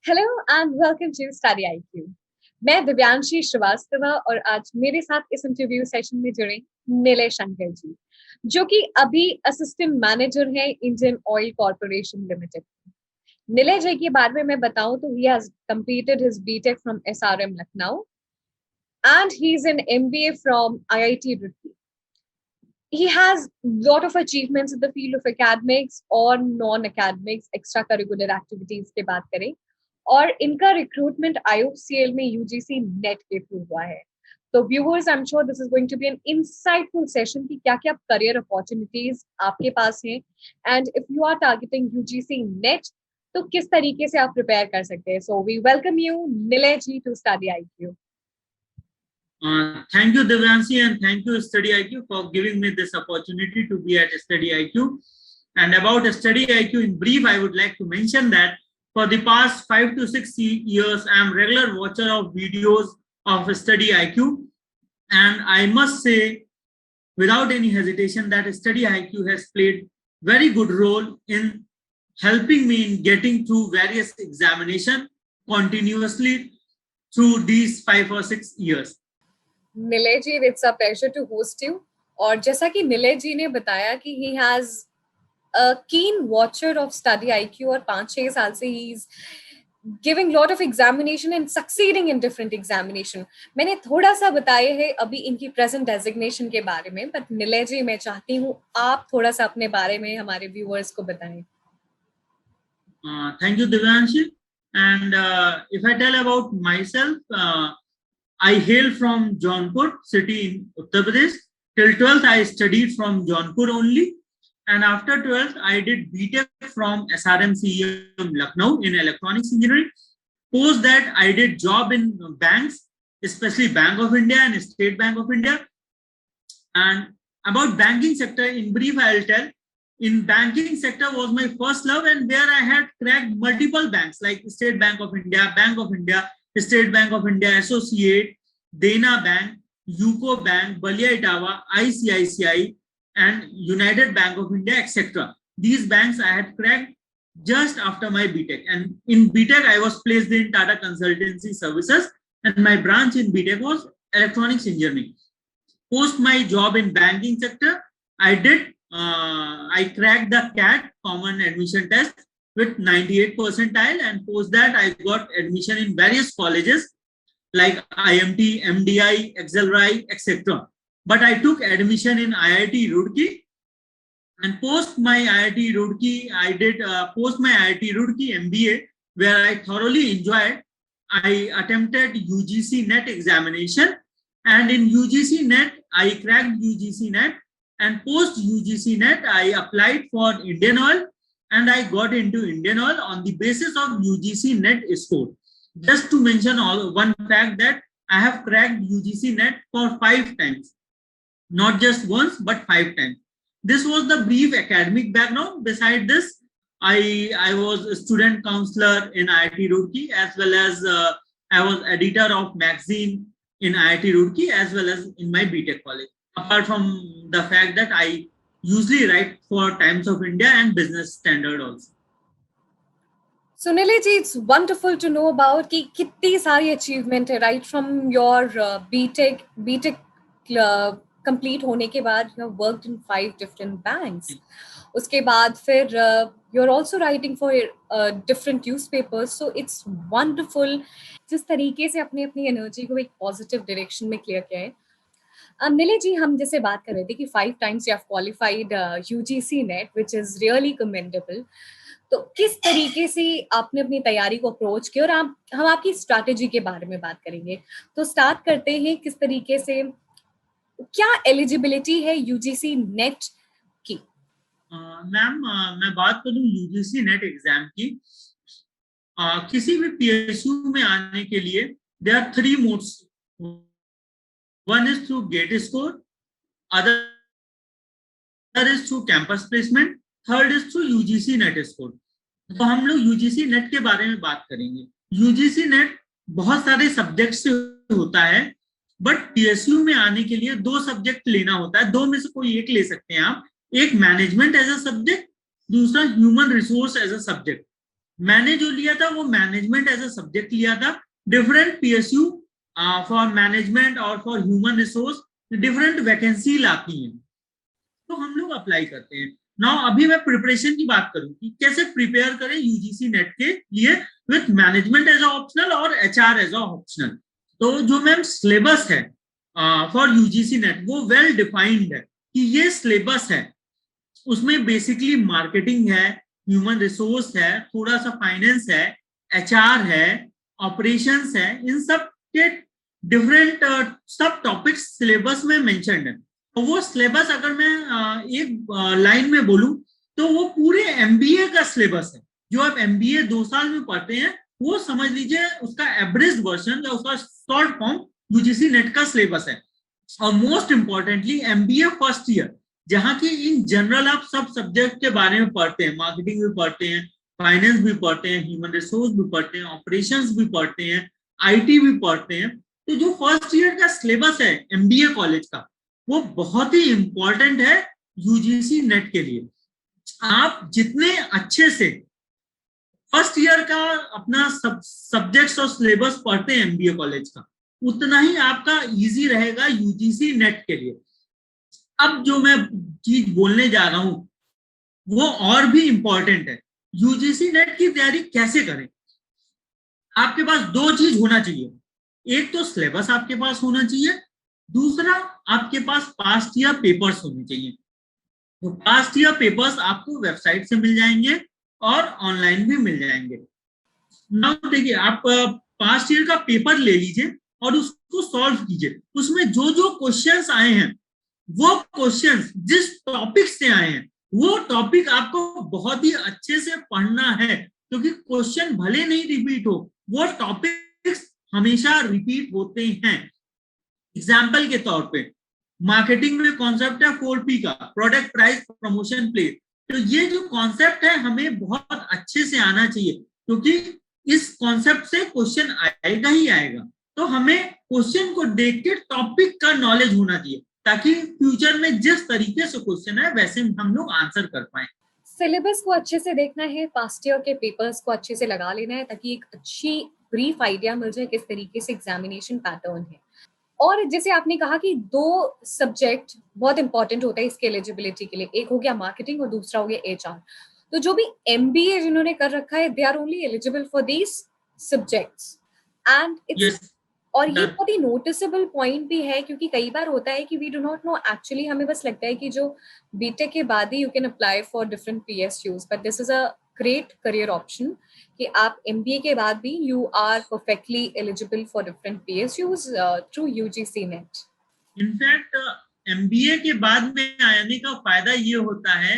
Hello and welcome to Study IQ. मैं दिव्यांशी श्रीवास्तव और आज मेरे साथ इस इंटरव्यू सेशन में जुड़े नीले शंकर जी, जो कि अभी असिस्टेंट मैनेजर है Indian Oil Corporation Limited. Nilay ji के बारे में मैं बताऊं तो he has completed his BTech from SRM Lucknow and he's an MBA from IIT Roorkee. He has lot of achievements in the field of academics और non-academics extracurricular activities के बात करें, और इनका रिक्रूटमेंट IOCL में UGC नेट के through हुआ है। तो viewers, I am sure this is going to be an insightful session कि क्या क्या करियर अपॉर्चुनिटीज आपके पास हैं, and if you are targeting UGC NET तो किस तरीके से आप प्रिपेयर कर सकते हैं। So we welcome you Nilay ji to Study IQ. Thank you, Divyanshi, and thank you, Study IQ, for giving me this opportunity to be at Study IQ. And about Study IQ, in brief, I would like to mention that for the past 5 to 6 years, I am regular watcher of videos of Study IQ. And I must say, without any hesitation, that Study IQ has played very good role in helping me in getting through various examinations continuously through these 5 or 6 years. Nilay ji, it's a pleasure to host you. और जैसा कि निलय जी ने बताया कि he has a कीन watcher of study IQ और 5-6 साल से he is giving lot of examination and succeeding in different examination. मैंने थोड़ा सा बताया है अभी इनकी प्रेजेंट डेजिग्नेशन के बारे में, बट निलय जी मैं चाहती हूँ आप थोड़ा सा अपने बारे में हमारे व्यूअर्स को बताएं। Thank you, Divyanshi. And if I tell about myself, I hail from Jaunpur city in Uttar Pradesh. Till 12th, I studied from Jaunpur only. And after 12th, I did BTech from SRM CEM Lucknow in electronics engineering. Post that, I did job in banks, especially Bank of India and State Bank of India. And about banking sector, in brief, I'll tell. In banking sector was my first love, and where I had cracked multiple banks like State Bank of India, Bank of India, State Bank of India Associate, Dena Bank, UCO Bank, Balia Itawa, ICICI, and United Bank of India, etc. These banks I had cracked just after my BTech. And in BTech, I was placed in Tata Consultancy Services, and my branch in BTech was electronics engineering. Post my job in banking sector, I cracked the CAT, Common Admission Test, with 98 percentile, and post that I got admission in various colleges like IMT, MDI, Excelrai, etc. But I took admission in IIT Roorkee, and post my IIT Roorkee, I did post my IIT Roorkee MBA, where I thoroughly enjoyed. I attempted UGC NET examination, and in UGC NET, I cracked UGC NET, and post UGC NET, I applied for Indian Oil, and I got into Indian Oil on the basis of UGC NET score. Just to mention one fact that I have cracked UGC NET for 5 times, not just once, but 5 times. This was the brief academic background. Beside this, I was a student counselor in IIT Roorkee, as well as I was editor of magazine in IIT Roorkee, as well as in my BTech college. Apart from the fact that I usually write for Times of India and Business Standard also. So Nilay ji, it's wonderful to know about कि कितनी सारी achievement है, right from your BTech complete होने के बाद you have worked in 5 different banks. उसके बाद फिर you're also writing for different newspapers, so it's wonderful जिस तरीके से अपनी एनर्जी को एक पॉजिटिव डायरेक्शन में क्लियर किया है। निलय जी, हम जैसे बात कर रहे थे कि 5 times you have qualified UGC NET, which is really commendable. तो किस तरीके से आपने अपनी तैयारी को अप्रोच किया, और हम आपकी स्ट्रैटेजी के बारे में बात करेंगे। तो स्टार्ट करते हैं, किस तरीके से, क्या एलिजिबिलिटी है UGC नेट की? मैम, मैं बात करूं UGC नेट एग्जाम की, किसी भी PSU में आने के लिए there are 3 modes. One is through GATE score, other is through campus placement, third is through UGC NET score. तो हम लोग UGC NET के बारे में बात करेंगे। UGC NET बहुत सारे सब्जेक्ट से होता है, बट PSU में आने के लिए 2 सब्जेक्ट लेना होता है। 2 में से कोई एक ले सकते हैं आप। एक मैनेजमेंट एज अ सब्जेक्ट, दूसरा human resource as a subject. मैंने जो लिया था वो मैनेजमेंट एज अ सब्जेक्ट लिया था। डिफरेंट पीएसयू फॉर मैनेजमेंट और for human resource different vacancy लाती हैं, तो हम लोग अप्लाई करते हैं। नाउ अभी मैं प्रिपरेशन की बात करूं कि कैसे प्रिपेयर करें यूजीसी नेट के लिए विथ मैनेजमेंट एज ऑप्शनल और एचआर एज ऑप्शनल। तो जो मैम सिलेबस है फॉर यूजीसी नेट वो वेल डिफाइंड है कि ये सिलेबस है, उसमें बेसिकली मार्केटिंग है, ह्यूमन रिसोर्स है, थोड़ा सा फाइनेंस है, एचआर है, ऑपरेशंस है, इन सब के डिफरेंट सब टॉपिक्स सिलेबस में मेंशन्ड है। तो वो सिलेबस अगर मैं एक लाइन में बोलूं तो वो पूरे एमबीए का सिलेबस है। जो आप एमबीए 2 साल में पढ़ते हैं वो समझ लीजिए उसका एवरेज वर्जन या उसका शॉर्ट फॉर्म यूजीसी नेट का सिलेबस है। और most importantly MBA first year, जहां की इन जनरल आप सब सब्जेक्ट के बारे में पढ़ते हैं, मार्केटिंग भी पढ़ते हैं, फाइनेंस भी पढ़ते हैं, ह्यूमन रिसोर्स भी पढ़ते हैं, ऑपरेशंस भी पढ़ते हैं, आईटी भी पढ़ते हैं। तो जो फर्स्ट ईयर का सिलेबस है एमबीए कॉलेज का वो बहुत ही इंपॉर्टेंट है यूजीसी नेट के लिए। आप जितने अच्छे से फर्स्ट ईयर का अपना सब्जेक्ट्स और सिलेबस पढ़ते हैं एमबीए कॉलेज का, उतना ही आपका इजी रहेगा यूजीसी नेट के लिए। अब जो मैं चीज बोलने जा रहा हूं वो और भी इंपॉर्टेंट है। यूजीसी नेट की तैयारी कैसे करें? आपके पास 2 चीज होना चाहिए, एक तो सिलेबस आपके पास होना चाहिए, दूसरा आपके पास पास्ट ईयर पेपर्स होने चाहिए। तो पास्ट ईयर पेपर्स आपको वेबसाइट से मिल जाएंगे और ऑनलाइन भी मिल जाएंगे। नाउ देखिए, आप पास्ट ईयर का पेपर ले लीजिए और उसको सॉल्व कीजिए। उसमें जो जो क्वेश्चंस आए हैं वो क्वेश्चंस जिस टॉपिक से आए हैं वो टॉपिक आपको बहुत ही अच्छे से पढ़ना है, क्योंकि क्वेश्चन भले नहीं रिपीट हो, वो टॉपिक्स हमेशा रिपीट होते हैं। एग्जाम्पल के तौर पे मार्केटिंग में कॉन्सेप्ट है 4P का, प्रोडक्ट प्राइस प्रमोशन प्ले। तो ये जो कॉन्सेप्ट है हमें बहुत अच्छे से आना चाहिए, क्योंकि इस कॉन्सेप्ट से क्वेश्चन आएगा ही आएगा। तो हमें क्वेश्चन को देख के टॉपिक का नॉलेज होना चाहिए, ताकि फ्यूचर में जिस तरीके से क्वेश्चन है वैसे हम लोग आंसर कर पाए। सिलेबस को अच्छे से देखना है, पास्ट ईयर के पेपर्स को अच्छे से लगा लेना है, ताकि एक अच्छी ब्रीफ आइडिया मिल जाए किस तरीके से एग्जामिनेशन पैटर्न है। और जैसे आपने कहा कि 2 सब्जेक्ट बहुत इंपॉर्टेंट होता है इसके एलिजिबिलिटी के लिए, एक हो गया मार्केटिंग और दूसरा हो गया एचआर। तो जो भी एमबीए जिन्होंने कर रखा है they are only eligible for these subjects and it's और ये बहुत ही नोटिसेबल पॉइंट भी है, क्योंकि कई बार होता है कि we do not know actually, हमें बस लगता है कि जो बीटेक के बाद ही you can apply for different PSUs, but this is a great career option कि आप एमबीए के बाद भी you are perfectly eligible for different PSUs through UGC NET. In fact MBA के बाद में आने का फायदा ये होता है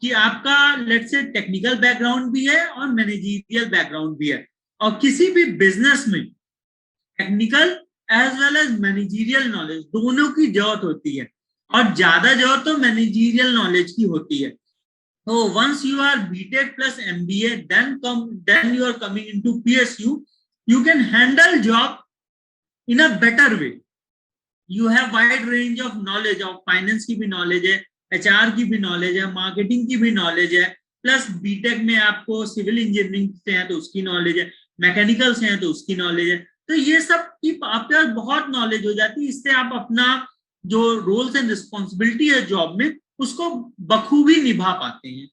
कि आपका लेट्स से टेक्निकल बैकग्राउंड भी है और मैनेजरियल बैकग्राउंड भी है, और किसी भी बिजनेस में technical as well as managerial knowledge दोनों की जरूरत होती है, और ज्यादा जरूरत तो मैनेजरियल नॉलेज की होती है। तो once you are BTech plus MBA then you are coming into PSU, you can handle job in a better way. You have wide range of knowledge, of finance की भी नॉलेज है, HR की भी knowledge है, marketing की भी knowledge है, plus BTech में आपको सिविल इंजीनियरिंग से है तो उसकी नॉलेज है, मैकेनिकल से है तो उसकी नॉलेज है। तो ये सब की आपके पास बहुत नॉलेज हो जाती है। इससे आप अपना जो रोल्स एंड रिस्पॉन्सिबिलिटी है जॉब में उसको बखूबी निभा पाते हैं।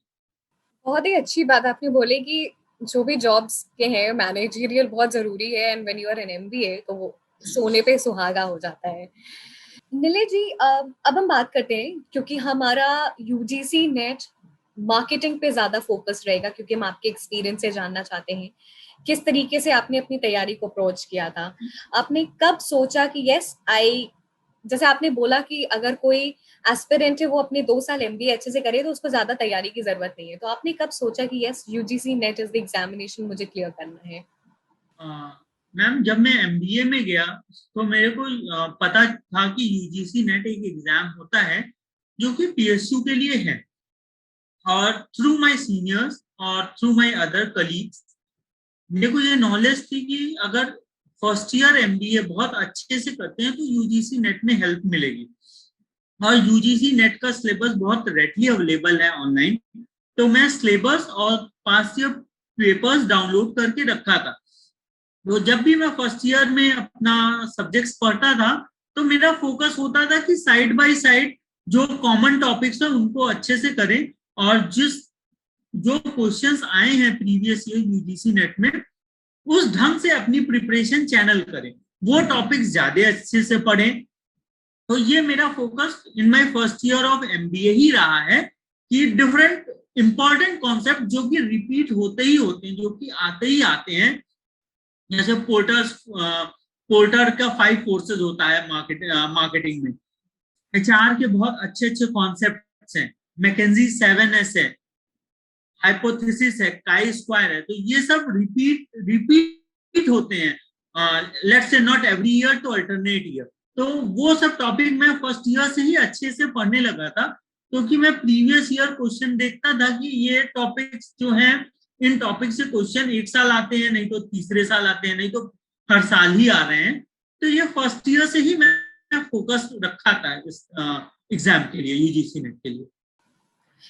बहुत ही अच्छी बात आपने बोली कि जो भी जॉब्स के हैं मैनेजरियल बहुत जरूरी है, and when you are an MBA तो वो सोने पे सुहागा हो जाता है। नीले जी, अब हम बात करते हैं, क्योंकि हमारा यूजीसी नेट मार्केटिंग पे ज्यादा फोकस रहेगा, क्योंकि हम आपके एक्सपीरियंस से जानना चाहते हैं किस तरीके से आपने अपनी तैयारी को अप्रोच किया था। आपने कब सोचा कि यस आई, जैसे आपने बोला कि अगर कोई एस्पिरेंट है वो अपने 2 साल एमबीए अच्छे से करे तो उसको ज्यादा तैयारी की जरूरत नहीं है, तो आपने कब सोचा कि yes UGC net is the examination मुझे क्लियर करना है? मैम जब मैं एमबीए में गया तो मेरे को पता था कि यूजीसी नेट एक एग्जाम होता है जो कि पीएसयू के लिए है, और थ्रू माय सीनियर्स और थ्रू माय अदर कलीग्स मेरे को ये नॉलेज थी कि अगर फर्स्ट ईयर एमबीए बहुत अच्छे से करते हैं तो यूजीसी नेट में हेल्प मिलेगी। और यूजीसी नेट का सिलेबस बहुत रेडली अवेलेबल है ऑनलाइन, तो मैं सिलेबस और पास्ट ईयर पेपर्स डाउनलोड करके रखा था। तो जब भी मैं फर्स्ट ईयर में अपना सब्जेक्ट्स पढ़ता था तो मेरा फोकस होता था कि साइड बाय साइड जो कॉमन टॉपिक्स है उनको अच्छे से करें, और जो क्वेश्चंस आए हैं प्रीवियस ईयर यूजीसी नेट में उस ढंग से अपनी प्रिपरेशन चैनल करें, वो टॉपिक्स ज्यादा अच्छे से पढ़ें। तो ये मेरा focus in my first year of MBA ही रहा है कि डिफरेंट इंपॉर्टेंट कॉन्सेप्ट जो कि रिपीट होते ही होते हैं, जो कि आते ही आते हैं, जैसे पोर्टर का 5 फोर्सेस होता है मार्केटिंग में, एचआर के बहुत अच्छे अच्छे कॉन्सेप्ट्स हैं, मैकेंजी 7S है, हाइपोथेसिस है, काई स्क्वायर है, तो ये सब रिपीट होते हैं, let's say not every year तो अल्टरनेट ईयर। तो वो सब टॉपिक मैं फर्स्ट ईयर से ही अच्छे से पढ़ने लगा था, क्योंकि मैं प्रीवियस ईयर क्वेश्चन देखता था कि ये टॉपिक्स जो हैं, इन टॉपिक से क्वेश्चन एक साल आते हैं, नहीं तो तीसरे साल आते हैं, नहीं तो हर साल ही आ रहे हैं। तो ये फर्स्ट ईयर से ही मैं फोकस रखा था इस एग्जाम के लिए, यूजीसी नेट के लिए।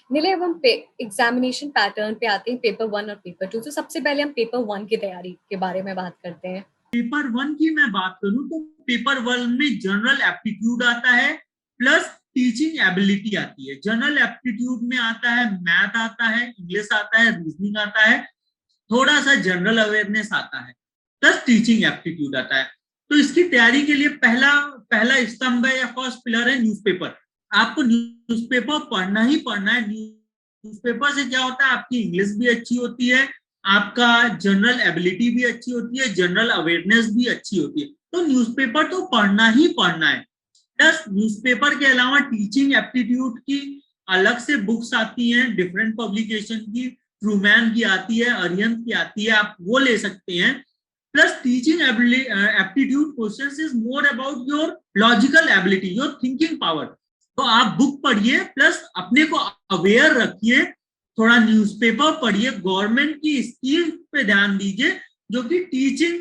नीले, अब हम एग्जामिनेशन पैटर्न पे आते हैं, पेपर 1 और पेपर 2। तो सबसे पहले हम पेपर 1 की तैयारी के बारे में बात करते हैं। पेपर 1 की मैं बात करूं तो पेपर 1 में जनरल एप्टीट्यूड आता है प्लस टीचिंग एबिलिटी आती है। जनरल एप्टीट्यूड में आता है मैथ आता है, इंग्लिश आता है, रीजनिंग आता है, थोड़ा सा जनरल अवेयरनेस आता है, प्लस टीचिंग एप्टीट्यूड आता है। तो इसकी तैयारी के लिए पहला स्तंभ है या फर्स्ट पिलर है न्यूज़पेपर। आपको न्यूज़पेपर पढ़ना ही पढ़ना है। न्यूज़पेपर से क्या होता है, आपकी इंग्लिश भी अच्छी होती है, आपका जनरल एबिलिटी भी अच्छी होती है, जनरल अवेयरनेस भी अच्छी होती है। तो न्यूज़पेपर तो पढ़ना ही पढ़ना है। प्लस न्यूज़पेपर के अलावा टीचिंग एप्टीट्यूड की अलग से बुक्स आती हैं, डिफरेंट पब्लिकेशन की, ट्रूमैन की आती है, अरिहंत की आती है, आप वो ले सकते हैं। Plus teaching aptitude questions is more about your logical ability, your thinking power. तो आप बुक पढ़िए, प्लस अपने को अवेयर रखिए, थोड़ा न्यूज़पेपर पढ़िए, गवर्नमेंट की स्कीम पे ध्यान दीजिए जो कि टीचिंग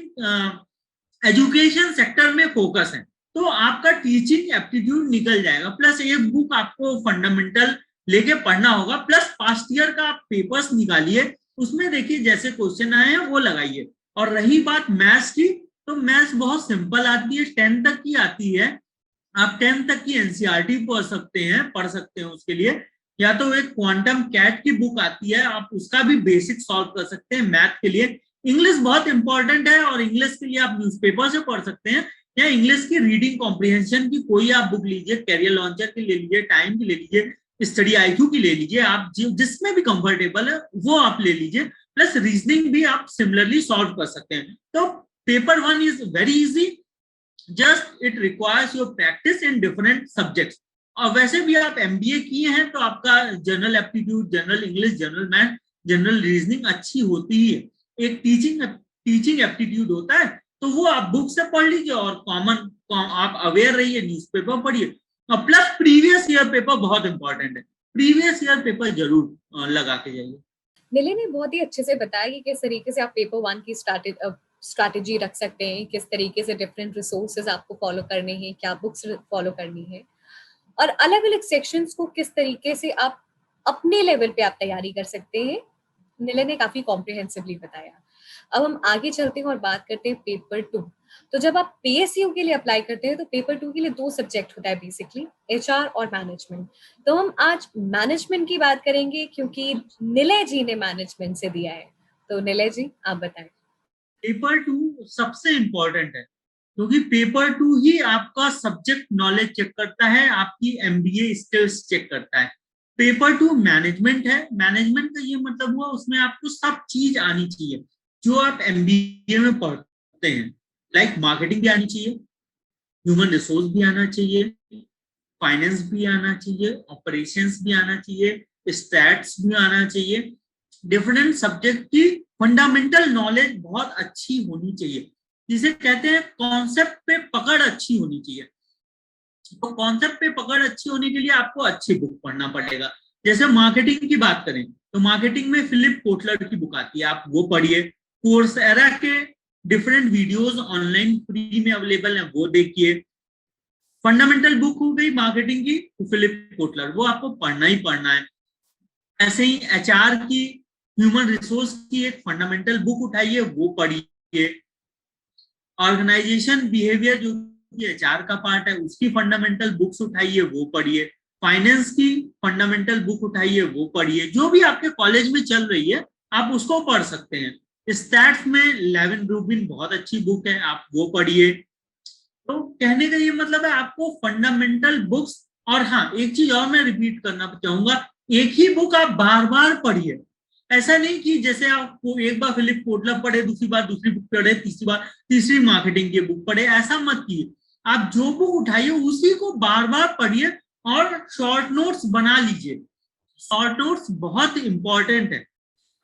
एजुकेशन सेक्टर में फोकस है, तो आपका टीचिंग एप्टीट्यूड निकल जाएगा। प्लस एक बुक आपको फंडामेंटल लेके पढ़ना होगा, प्लस पास्ट ईयर का आप पेपर्स निकालिए, उसमें देखिए जैसे क्वेश्चन आए हैं वो लगाइए। और रही बात मैथ्स की, तो मैथ्स बहुत सिंपल आती है, 10 तक की आती है। आप 10 तक की एनसीईआरटी पढ़ सकते हैं उसके लिए, या तो एक क्वांटम कैट की बुक आती है, आप उसका भी बेसिक सॉल्व कर सकते हैं मैथ के लिए। इंग्लिश बहुत इंपॉर्टेंट है, और इंग्लिश के लिए आप न्यूज़पेपर से पढ़ सकते हैं, या इंग्लिश की रीडिंग कॉम्प्रिहेंशन की कोई आप बुक लीजिए, कैरियर लॉन्चर की ले लीजिए, टाइम की ले लीजिए, स्टडी आईक्यू की ले लीजिए, आप जिसमें भी कंफर्टेबल है वो आप ले लीजिए। प्लस रीजनिंग भी आप सिमिलरली सॉल्व कर सकते हैं। तो paper 1 is very easy, just it requires your practice in different subjects. और वैसे भी आप एमबीए किए हैं तो आपका general aptitude, general English, general math, general reasoning अच्छी होती ही है। एक टीचिंग एप्टीट्यूड होता है, तो वो आप बुक से पढ़ लीजिए, और कॉमन आप अवेयर रहिए, न्यूज़पेपर पढ़िए। और प्लस प्रीवियस ईयर पेपर बहुत इंपॉर्टेंट है, प्रीवियस ईयर पेपर जरूर लगा के जाइए। नीले ने बहुत ही अच्छे से बताया कि किस तरीके से आप पेपर 1 की स्ट्रैटेजी रख सकते हैं, किस तरीके से डिफरेंट रिसोर्सेज आपको फॉलो करने हैं, क्या बुक्स फॉलो करनी है, और अलग अलग सेक्शंस को किस तरीके से आप अपने लेवल पे आप तैयारी कर सकते हैं। नीले ने काफी कॉम्प्रिहेंसिवली बताया। अब हम आगे चलते हैं और बात करते हैं पेपर 2। तो जब आप पीएसयू के लिए अप्लाई करते हैं तो पेपर 2 के लिए 2 सब्जेक्ट होता है बेसिकली, एचआर और मैनेजमेंट। तो हम आज मैनेजमेंट की बात करेंगे क्योंकि निलय जी ने मैनेजमेंट से दिया है। तो निलय जी आप बताएं। पेपर 2 सबसे इंपॉर्टेंट है, क्योंकि पेपर 2 ही आपका सब्जेक्ट नॉलेज चेक करता है, आपकी एमबीए स्किल्स चेक करता है। पेपर 2 मैनेजमेंट है। मैनेजमेंट का ये मतलब हुआ उसमें आपको सब चीज आनी चाहिए जो आप एमबीए में पढ़ते हैं, लाइक मार्केटिंग भी आनी चाहिए, ह्यूमन रिसोर्स भी आना चाहिए, फाइनेंस भी आना चाहिए, ऑपरेशंस भी आना चाहिए, स्टैट्स भी आना चाहिए। डिफरेंट सब्जेक्ट की फंडामेंटल नॉलेज बहुत अच्छी होनी चाहिए, जिसे कहते हैं कॉन्सेप्ट पे पकड़ अच्छी होनी चाहिए। तो कॉन्सेप्ट पे पकड़ अच्छी होने के लिए आपको अच्छी बुक पढ़ना पड़ेगा। जैसे मार्केटिंग की बात करें तो मार्केटिंग में फिलिप कोटलर की बुक आती है, आप वो पढ़िए। कोर्सेरा के डिफरेंट वीडियोस ऑनलाइन फ्री में अवेलेबल है, वो देखिए। फंडामेंटल बुक हो गई मार्केटिंग की, फिलिप कोटलर, वो आपको पढ़ना ही पढ़ना है। ऐसे ही एचआर की ह्यूमन रिसोर्स की एक फंडामेंटल बुक उठाइए, वो पढ़िए। ऑर्गेनाइजेशन बिहेवियर जो कि एचआर का पार्ट है, उसकी फंडामेंटल बुक्स उठाइए, वो पढ़िए। फाइनेंस की फंडामेंटल बुक उठाइए, वो पढ़िए। जो भी आपके कॉलेज में चल रही है आप उसको पढ़ सकते हैं। स्टैट्स में लेविन रूबिन बहुत अच्छी बुक है, आप वो पढ़िए। तो कहने का ये मतलब है आपको फंडामेंटल बुक्स, और हाँ एक चीज और मैं रिपीट करना चाहूंगा, एक ही बुक आप बार बार पढ़िए। ऐसा नहीं कि जैसे आपको एक बार फिलिप कोटलर पढ़े, दूसरी बार दूसरी बुक पढ़े, तीसरी बार तीसरी मार्केटिंग की बुक पढ़े, ऐसा मत कीजिए। आप जो बुक उठाइए उसी को बार बार पढ़िए और शॉर्ट नोट्स बना लीजिए। शॉर्ट नोट्स बहुत इंपॉर्टेंट है।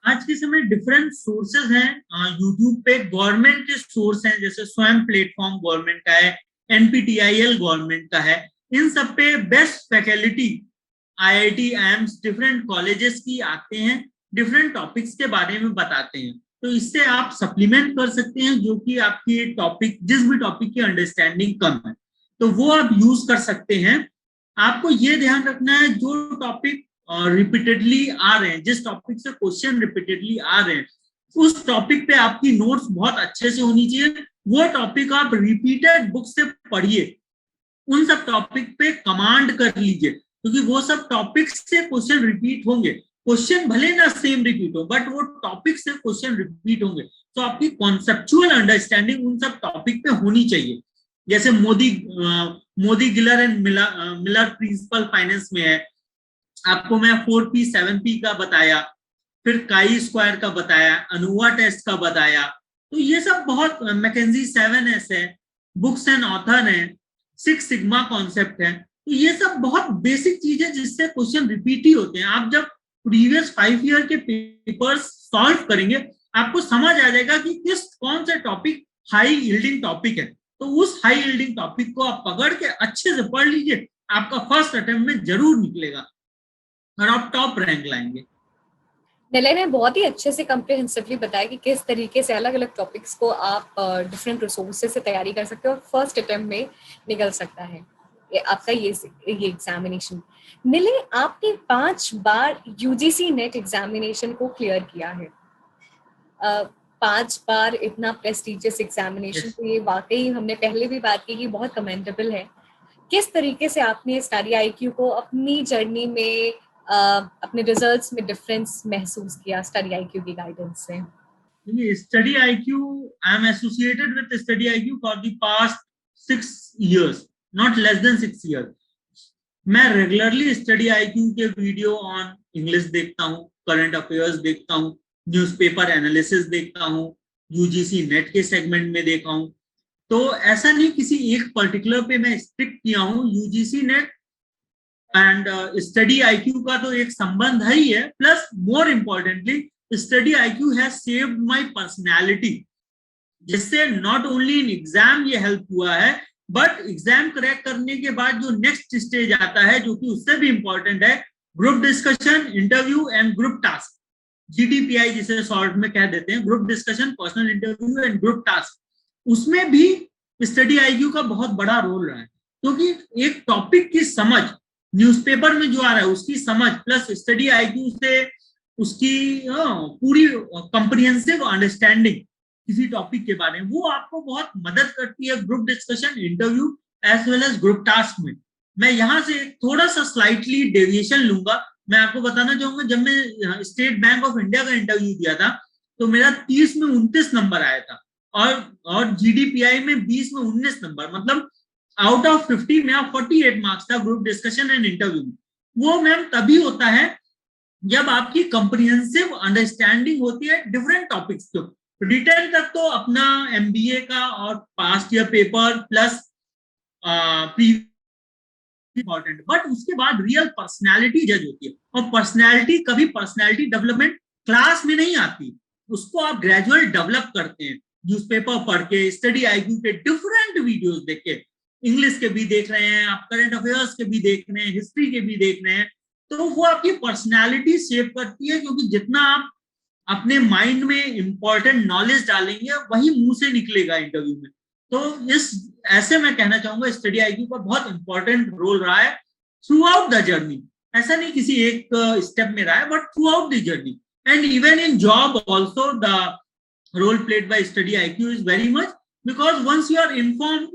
आज के समय डिफरेंट सोर्सेज हैं यूट्यूब पे, गवर्नमेंट के सोर्स हैं, जैसे स्वयं प्लेटफॉर्म गवर्नमेंट का है, एनपीटीआईएल गवर्नमेंट का है। इन सब पे best faculty IIT AIIMS different colleges की आते हैं, डिफरेंट टॉपिक्स के बारे में बताते हैं। तो इससे आप सप्लीमेंट कर सकते हैं, जो कि आपकी टॉपिक, जिस भी टॉपिक की अंडरस्टैंडिंग कम है तो वो आप यूज कर सकते हैं। आपको ये ध्यान रखना है, जो टॉपिक रिपीटेडली आ रहे हैं, जिस टॉपिक से क्वेश्चन रिपीटेडली आ रहे हैं, उस टॉपिक पे आपकी नोट्स बहुत अच्छे से होनी चाहिए। वो टॉपिक आप रिपीटेड बुक से पढ़िए, उन सब टॉपिक पे कमांड कर लीजिए, क्योंकि वो सब टॉपिक से क्वेश्चन रिपीट होंगे। क्वेश्चन भले ना सेम रिपीट हो, बट वो टॉपिक से क्वेश्चन रिपीट होंगे। तो आपकी कॉन्सेप्चुअल अंडरस्टैंडिंग उन सब टॉपिक पे होनी चाहिए। जैसे Modigliani and Miller principle finance में है, आपको मैं 4P 7P का बताया, फिर काई स्क्वायर का बताया, अनुवा टेस्ट का बताया। तो ये सब बहुत, मैकेंजी 7S है, बुक्स एंड ऑथर है, 6 सिग्मा कॉन्सेप्ट है। तो ये सब बहुत बेसिक चीज है जिससे क्वेश्चन रिपीट ही होते हैं। आप जब प्रीवियस 5 ईयर के पेपर्स सॉल्व करेंगे, आपको समझ आ जाएगा कि कौन सा टॉपिक हाई यील्डिंग टॉपिक है। तो उस हाई यील्डिंग टॉपिक को आप पकड़ के अच्छे से पढ़ लीजिए, आपका फर्स्ट अटेम्प्ट में जरूर निकलेगा और आप टॉप रैंक लाएंगे। निलय ने बहुत ही अच्छे से कम्प्रिहेंसिवली बताया कि किस तरीके से अलग अलग टॉपिक्स को आप डिफरेंट रिसोर्सेज से तैयारी कर सकते हो और फर्स्ट अटेम्प्ट में निकल सकता है आपका ये एग्जामिनेशन। निलय, आपने 5 बार यूजीसी नेट एग्जामिनेशन को क्लियर किया है। 5 बार इतना प्रेस्टिजियस एग्जामिनेशन, तो ये वाकई, हमने पहले भी बात की कि बहुत कमेंडेबल है। किस तरीके से आपने स्टडी आईक्यू को अपनी जर्नी में अपने रिजल्ट्स में डिफरेंस महसूस किया स्टडी आईक्यू की गाइडेंस से? Study IQ, I am associated with study IQ for the past 6 years, not less than 6 years। मैं रेगुलरली स्टडी आईक्यू के वीडियो ऑन इंग्लिश देखता हूँ, करंट अफेयर्स देखता हूँ, न्यूज़पेपर एनालिसिस देखता हूँ, यूजीसी नेट के सेगमेंट में देखा हूँ। तो ऐसा नहीं किसी एक पर्टिकुलर पे मैं स्टिक किया हूँ। UGC net and study IQ का तो एक संबंध है ही है, plus more importantly study IQ has saved my personality, जिससे नॉट ओनली इन एग्जाम ये हेल्प हुआ है, बट एग्जाम क्रैक करने के बाद जो नेक्स्ट स्टेज आता है, जो कि उससे भी इंपॉर्टेंट है, group discussion, interview and group task, GDPI जिसे शॉर्ट में कह देते हैं, group discussion, personal interview and group task. उसमें भी स्टडी आईक्यू का बहुत बड़ा रोल रहा है, क्योंकि एक टॉपिक की समझ, न्यूज़पेपर में जो आ रहा है उसकी समझ, प्लस स्टडी आईक्यू से उसकी पूरी कॉम्प्रिहेंसिव अंडरस्टैंडिंग किसी टॉपिक के बारे में, वो आपको बहुत मदद करती है group discussion, interview as well as group task में। मैं यहाँ से थोड़ा सा स्लाइटली डेविएशन लूंगा। मैं आपको बताना चाहूंगा, जब मैं स्टेट बैंक ऑफ इंडिया का इंटरव्यू दिया था तो मेरा 30 में 29 नंबर आया था, और GDPI में 20 में 19 नंबर, मतलब आउट ऑफ 50 मेरा 48 मार्क्स था ग्रुप डिस्कशन एंड इंटरव्यू में। वो मैम तभी होता है जब आपकी कॉम्प्रिहेंसिव अंडरस्टैंडिंग होती है डिफरेंट टॉपिक्स को। रिटर्न तक तो अपना MBA का और past year paper plus important, but उसके बाद रियल पर्सनैलिटी जज होती है। और पर्सनैलिटी कभी पर्सनैलिटी डेवलपमेंट क्लास में नहीं आती, उसको आप ग्रेजुअल डेवलप करते हैं न्यूज़पेपर पढ़ के, स्टडी आईक्यू के डिफरेंट वीडियोस देख के, इंग्लिश के भी देख रहे हैं आप, करंट अफेयर्स के भी देख रहे हैं, हिस्ट्री के भी देख रहे हैं। तो वो आपकी पर्सनैलिटी शेप करती है, क्योंकि जितना आप अपने माइंड में इंपॉर्टेंट नॉलेज डालेंगे वही मुंह से निकलेगा इंटरव्यू में। तो इस ऐसे मैं कहना चाहूंगा स्टडी आईक्यू का बहुत इंपॉर्टेंट रोल रहा है थ्रू आउट द जर्नी। ऐसा नहीं किसी एक स्टेप में रहा है, but through out the journey And even in job also, the role played by study IQ is very much, because once you are informed,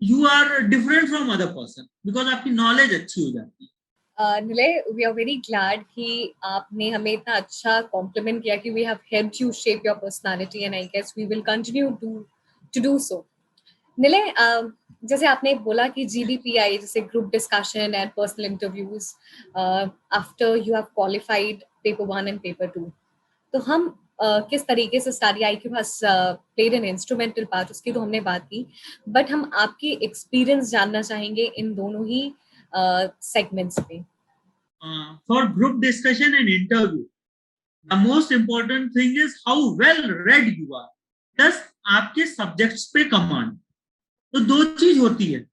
you are different from other person, because आपकी knowledge अच्छी हो जाती है. Nilay, we are very glad कि आपने हमें इतना अच्छा compliment किया कि we have helped you shape your personality, and I guess we will continue to do so. Nilay, जैसे आपने बोला कि GDPI जैसे group discussion and personal interviews after you have qualified paper 1 and paper 2, तो हम किस तरीके से study IQ has played an instrumental part, उसकी तो हमने बात की, बट हम आपकी एक्सपीरियंस जानना चाहेंगे इन दोनों ही सेगमेंट्स पे. For group discussion and interview, the most important thing is how well read you are, plus आपके सब्जेक्ट्स पे कमांड. तो दो चीज होती है,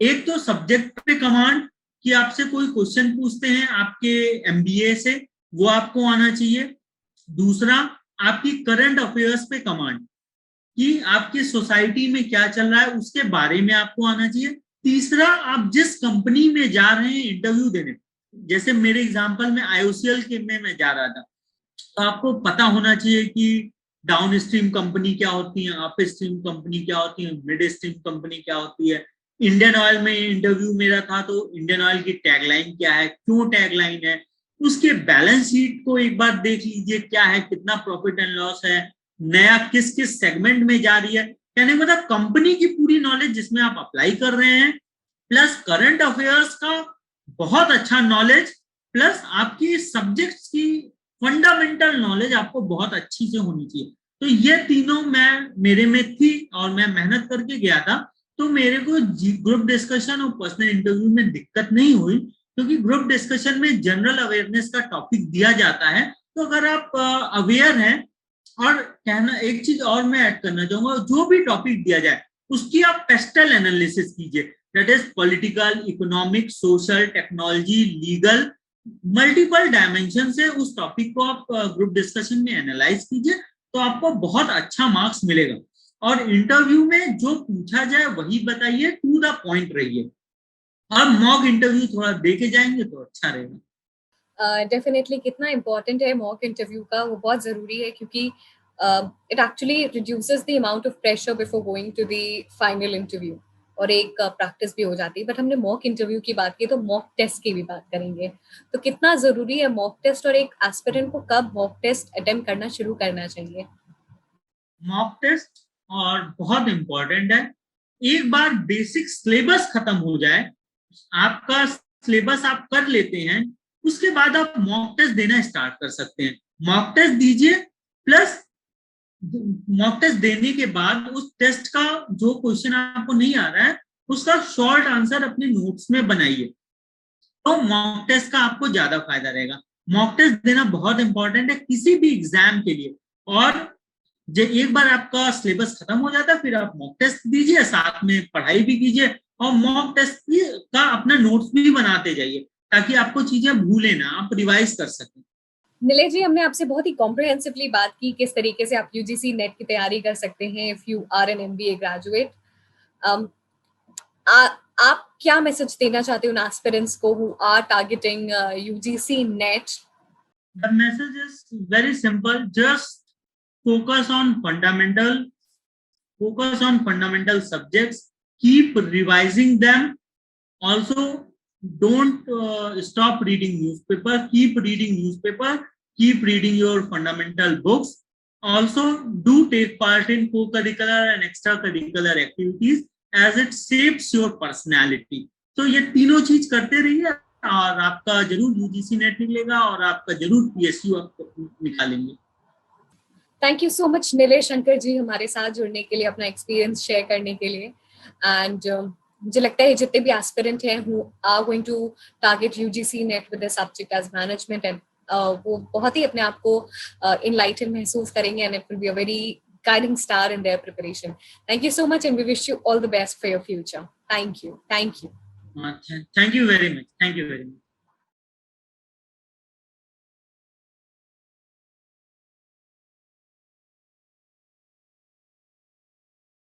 एक तो सब्जेक्ट पे कमांड कि आपसे कोई क्वेश्चन पूछते हैं आपके MBA से, वो आपको आना चाहिए. दूसरा, आपकी करंट अफेयर्स पे कमांड कि आपकी सोसाइटी में क्या चल रहा है उसके बारे में आपको आना चाहिए. तीसरा, आप जिस कंपनी में जा रहे हैं इंटरव्यू देने, जैसे मेरे एग्जांपल में IOCL के में मैं जा रहा था, तो आपको पता होना चाहिए कि डाउन स्ट्रीम कंपनी क्या होती है, अप स्ट्रीम कंपनी क्या होती है, मिड स्ट्रीम कंपनी क्या होती है. इंडियन ऑयल में इंटरव्यू मेरा था, तो इंडियन ऑयल की टैगलाइन क्या है, क्यों टैगलाइन है, उसके बैलेंस शीट को एक बार देख लीजिए, क्या है, कितना प्रॉफिट एंड लॉस है, नया किस किस सेगमेंट में जा रही है. कहने मतलब कंपनी की पूरी नॉलेज जिसमें आप अप्लाई कर रहे हैं, प्लस करंट अफेयर्स का बहुत अच्छा नॉलेज, प्लस आपकी सब्जेक्ट्स की फंडामेंटल नॉलेज आपको बहुत अच्छी से होनी चाहिए. तो ये तीनों मेरे में थी और मैं मेहनत करके गया था. तो मेरे को ग्रुप डिस्कशन और पर्सनल इंटरव्यू में दिक्कत नहीं हुई, क्योंकि ग्रुप डिस्कशन में जनरल अवेयरनेस का टॉपिक दिया जाता है. तो अगर आप अवेयर हैं, और कहना एक चीज और मैं ऐड करना चाहूंगा, जो भी टॉपिक दिया जाए उसकी आप पेस्टल एनालिसिस कीजिए, that is political, economic, social, technology, legal, multiple dimension से उस टॉपिक को आप ग्रुप डिस्कशन में एनालाइज कीजिए, तो आपको बहुत अच्छा मार्क्स मिलेगा. और इंटरव्यू में जो पूछा जाए वही बताइए, टू द पॉइंट रहिए. आप मॉक इंटरव्यू थोड़ा दे के जाएंगे तो अच्छा रहेगा. डेफिनेटली कितना इम्पोर्टेंट है मॉक इंटरव्यू का, वो बहुत ज़रूरी है, क्योंकि it actually reduces the amount of pressure before going to the final interview, और एक प्रैक्टिस भी हो जाती है. बट हमने मॉक इंटरव्यू की बात की, तो मॉक टेस्ट की भी बात करेंगे. तो कितना ज़रूरी है मॉक टेस्ट, और एक एस्पिरेंट को कब मॉक टेस्ट अटेम्प्ट करना शुरू करना चाहिए? मॉक टेस्ट और बहुत इंपॉर्टेंट है. एक बार बेसिक सिलेबस खत्म हो जाए, आपका सिलेबस आप कर लेते हैं, उसके बाद आप मॉक टेस्ट देना स्टार्ट कर सकते हैं. मॉक टेस्ट दीजिए, प्लस मॉक टेस्ट देने के बाद उस टेस्ट का जो क्वेश्चन आपको नहीं आ रहा है उसका शॉर्ट आंसर अपने नोट्स में बनाइए, तो मॉक टेस्ट का आपको ज्यादा फायदा रहेगा. मॉक टेस्ट देना बहुत इंपॉर्टेंट है किसी भी एग्जाम के लिए. और जब एक बार आपका सिलेबस खत्म हो जाता है, फिर आप मॉक टेस्ट दीजिए, साथ में पढ़ाई भी कीजिए, और मॉक टेस्ट का अपना नोट्स भी बनाते जाइए, ताकि आपको चीजें भूले ना, आप रिवाइज कर सकें. निलेश जी, हमने आपसे बहुत ही कॉम्प्रिहेंसिवली बात की किस तरीके से आप UGC नेट की तैयारी कर सकते हैं if you are an MBA graduate. आप क्या मैसेज देना चाहते हो उन एस्पिरेंट्स को who are targeting UGC NET? The message is very simple. Just focus on fundamental subjects. Keep revising them. Also, don't stop reading newspaper. Keep reading newspaper. Keep reading your fundamental books. Also, do take part in co-curricular and extracurricular activities as it shapes your personality. तो ये तीनों चीज करते रहिए, और आपका जरूर UGC net निकलेगा, और आपका जरूर PSU आपको निकालेंगे. Thank you so much Nilesh Shankar ji, हमारे साथ जुड़ने के लिए, अपना एक्सपीरियंस शेयर करने के लिए. एंड मुझे लगता है जितने भी एस्पिरेंट हैं who are going to target UGC NET with the subject as management, and वो बहुत ही अपने आप को इनलाइटन महसूस करेंगे, and it will be a very guiding star in their preparation. Thank you so much, and we wish you all the best for your future. Thank you. Thank you very much.